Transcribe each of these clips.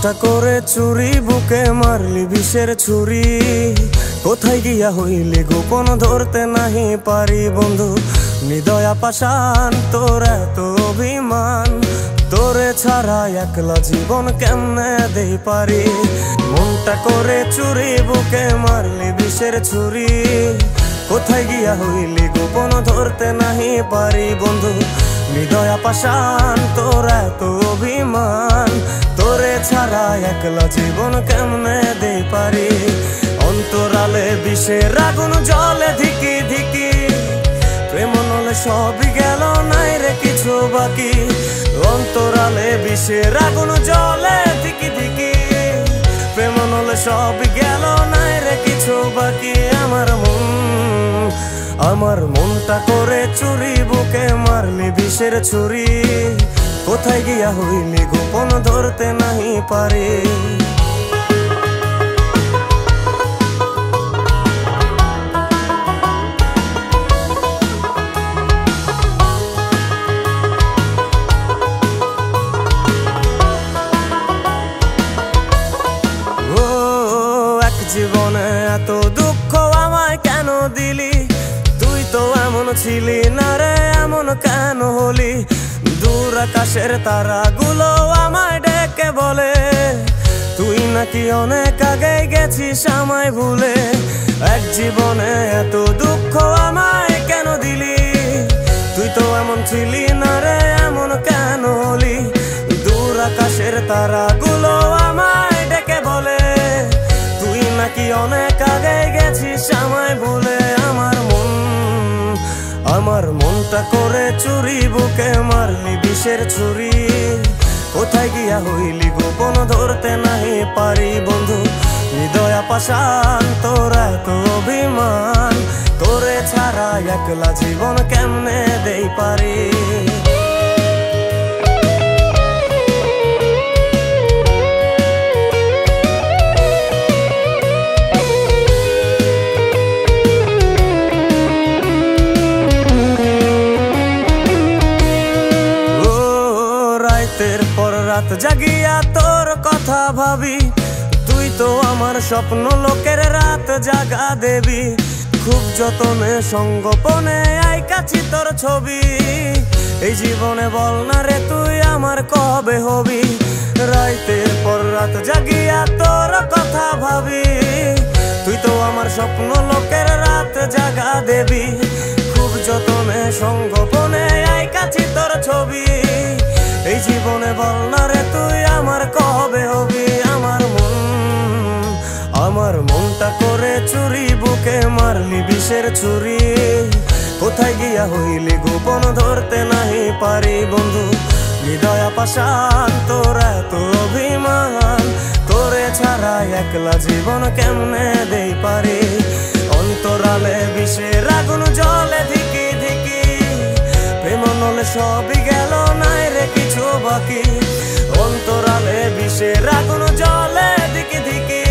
মনটা করে চুরি বুকে মারলি বিষের ছুরি। কোথায় গিয়া হইলি গোপন ধরতে নাহি পারি বন্ধু। হৃদয়া পাষাণ তোর এত অভিমান, তোরে ছাড়া একলা জীবন কেমনে দেই পারি। মনটা করে চুরি বুকে মারলি বিষের ছুরি। কোথায় গিয়া হইলি গোপন ধরতে নাহি পারি বন্ধু। হৃদয়া পাষাণ তোর এত অভিমান, তোরে ছাড়া একলা জীবন কেমনে দেই পারি। অন্তরালে বিষের আগুন জ্বলে ধিকি ধিকি, প্রেম নলে সবই গেল নাই রে কিছু বাকি। অন্তরালে বিষের আগুন জ্বলে ধিকি ধিকি, প্রেম নলে সবই গেল নাই রে কিছু বাকি। আমার মনটা করে চুরি বুকে মারলি বিষের ছুরি। কোথায় গিয়া হইলি গোপন ধরতে নাহি পারি। এক জীবনে এত দুঃখ আমায় কেন দিলি? তুই তো এমন ছিলি না রে, এমন কেন হলি? দূর আকাশের তারাগুলো আমায় ডেকে বলে, তুই নাকি অনেক আগে গেছিস আমায় ভুলে। এক জীবনে এত দুঃখ আমায় কেন দিলি? তুই তো এমন ছিলি না রে, এমন কেন হলি? দূর আকাশের তারাগুলো আমায় ডেকে বলে, তুই নাকি অনেক আগে গেছিস আমায় ভুলে। আমার মনটা করে চুরি বুকে মারলি বিষের ছুরি। কোথায় গিয়া হইলি গোপন ধরতে নাহি পারি বন্ধু। হৃদয়া পাষাণ তোর এত অভিমান, তোরে ছাড়া একলা জীবন কেমনে দেই পারি। রাতের পর রাত জাগিয়া তোর কথা ভাবি, তুই তো আমার স্বপ্ন লোকের রাত জাগা দেবী। খুব যতনে সঙ্গোপনে আইকাছি তোর ছবি। এই জীবনে বল না রে তুই আমার কবে হবি। রাতের পর রাত জাগিয়া তোর কথা ভাবি, তুই তো আমার স্বপ্ন লোকের রাত জাগা দেবী। খুব যতনে সঙ্গোপনে আইকাছি তোর ছবি। এই জীবনে বল না রে তুই আমার কবে হবি। আমার মনটা করে চুরি বুকে মারলি বিষের ছুরি। কোথায় গিয়া হইলি গোপন ধরতে নাহি পারি বন্ধু। হৃদয়া পাষাণ তোর এত অভিমান, তোরে ছাড়া একলা জীবন কেমনে দেই পারি। অন্তরালে বিষের আগুন জ্বলে ধিকি ধিকি, প্রেম নলে সবই গেল নাই রে কিছু বাকি। অন্তরালে বিষের আগুন জ্বলে ধিকি ধিকি,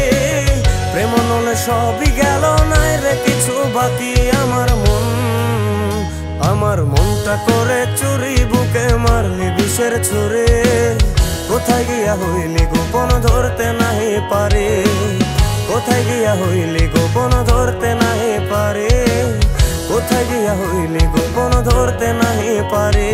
প্রেম নলে সবই গেল নাই রে কিছু বাকি। আমার মনটা করে চুরি বুকে মারলি বিষের ছুরি। কোথায় গিয়া হইলি গোপন ধরতে নাহি পারি। কোথায় গিয়া হইলি গোপন ধরতে নাহি পারি। কোথায় গিয়া হইলি গোপন ধরতে নাহি পারি।